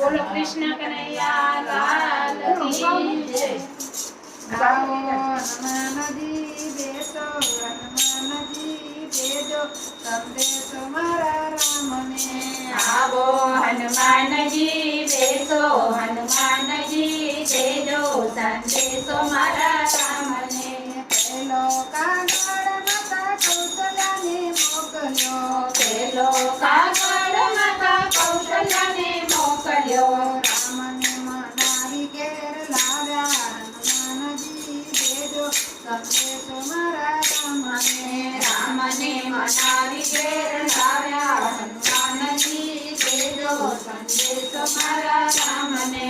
બોલો કૃષ્ણ કનૈયા લાલ કી જય. ગાઓ હનુમાનજી બેસો હનુમાનજી દેજો સંદેશો મારા રામને. આવો હનુમાનજી બેસો હનુમાનજી દેજો સંદેશો મારા રામને. પેલો કાગળ માતા કૌશલ્યાને મોકલ્યો. પેલો કાગળ માતા કૌશલ્યાને મોકલ્યો. રામને મનાવી ઘેર લાવ્યા હનુમાનજી દેજો સંદેશો મારા રામને. રામને મનાવી ઘેર લાવ્યા હનુમાનજી દેજો સંદેશો મારા રામને.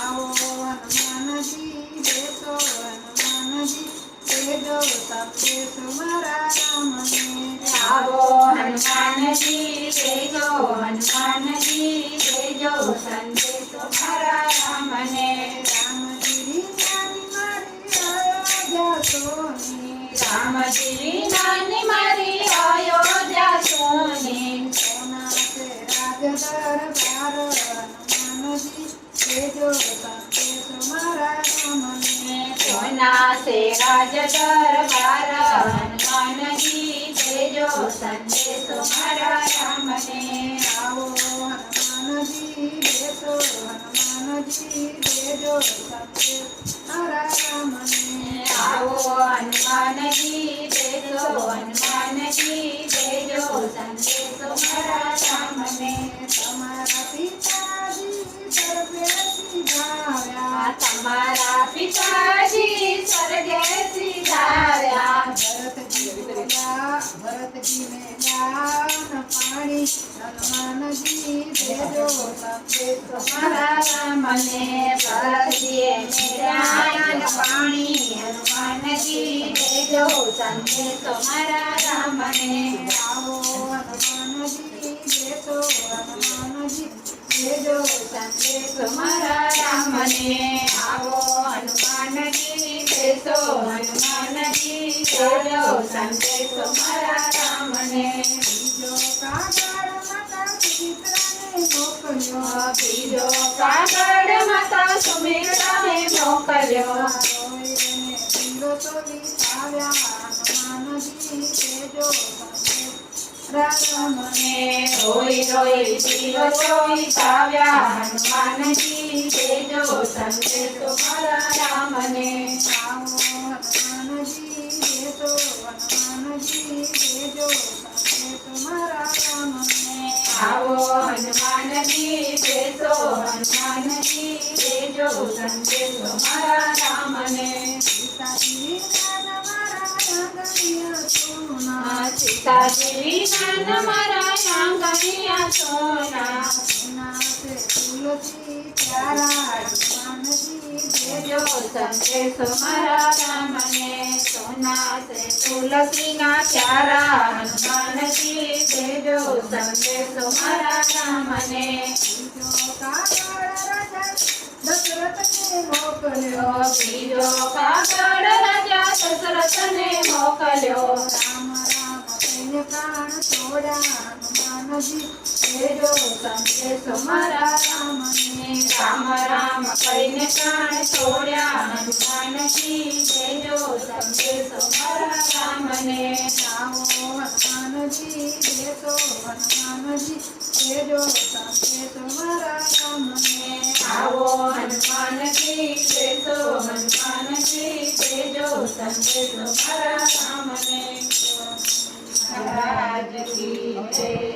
આવો હનુમાનજી બેસો હનુમાનજી દેજો સંદેશો મારા રામને. આવો હનુમાનજી દેજો હનુમાનજી દેજો સંદેશો મારા રામને. રામગીરી નાની મારી અયોધ્યા સોની. રામજી નાની મારી અયોધ્યા સોની. સોના સે રાજ દરબાર હનુમાનજી દેજો સંદેશો મારા રામને. સોના સે રાજ દરબાર હનુમાનજી દેજો સંદેશો મારા રામને. આવો હનુમાનજી બેસો હનુમાનજી દેજો સંદેશો મારા રામને. આવો હનુમાનજી દેજો હનુમાનજી દેજો સંદેશો મારા રામને. તમારા પિતાજી સર્વે સિધાવ્યા. તમારા પિતાજી સ્વર્ગે સિધાર્યા. ભરતજીને જ્ઞાન પાણી હનુમાનજી દેજો સંદેશો મારા રામને. ભરતજીએ જ્ઞાન પાણી હનુમાનજી દેજો સંદેશો મારા રામને. આવો હનુમાનજી બેસો હનુમાનજી દેજો સંદેશો મારા રામને. આવો હનુમાનજી દેશો હનુમાનજી દેજો સંદેશો મારા રામને. બીજો કાગળ માતા સુમિત્રાને મોકલ્યો. બીજો કાગળ માતા સુમિત્રાને મોકલ્યો. રોઈને દિવસો વિતાવ્યા હનુમાનજી દેજો સંદેશો રામને. રોઈ રોઈ દિવસો વિતાવ્યા હનુમાનજી દેજો સંદેશો મારા રામને. આવો હનુમાનજી બેસો હનુમાનજી દેજો સંદેશો મારા રામને. આવો હનુમાનજી દેશો હનુમાનજી દેજો સંદેશો મારા રામને. સીતાજી નાના મારા આંગણિયા સોના. સીતાજી નાના મારા આંગણિયા સોના. સોના સે તુલસી પ્યારા હનુમાનજી દેજો દેજો સંદેશો મારા રામને. સોના સે તુલસીના પ્યારા હનુમાનજી દેજો સંદેશો મારા રામને. બીજો કાગળ રાજા દશરથને મોકલ્યો. બીજો કાગળ રાજા દશરથને મોકલ્યો. રામ રામ કહીને પ્રાણ છોડ્યા હનુમાનજી દેજો સંદેશો મારા રામને. રામ રામ કહીને પ્રાણ છોડ્યા હનુમાનજી દેજો સંદેશો મારા રામને. આવો હનુમાનજી બેસો હનુમાનજી દેજો સંદેશો મારા રામને. આવો હનુમાનજી દેશો હનુમાનજી દેજો સંદેશો મારા રામને. મહારાજ કી જય.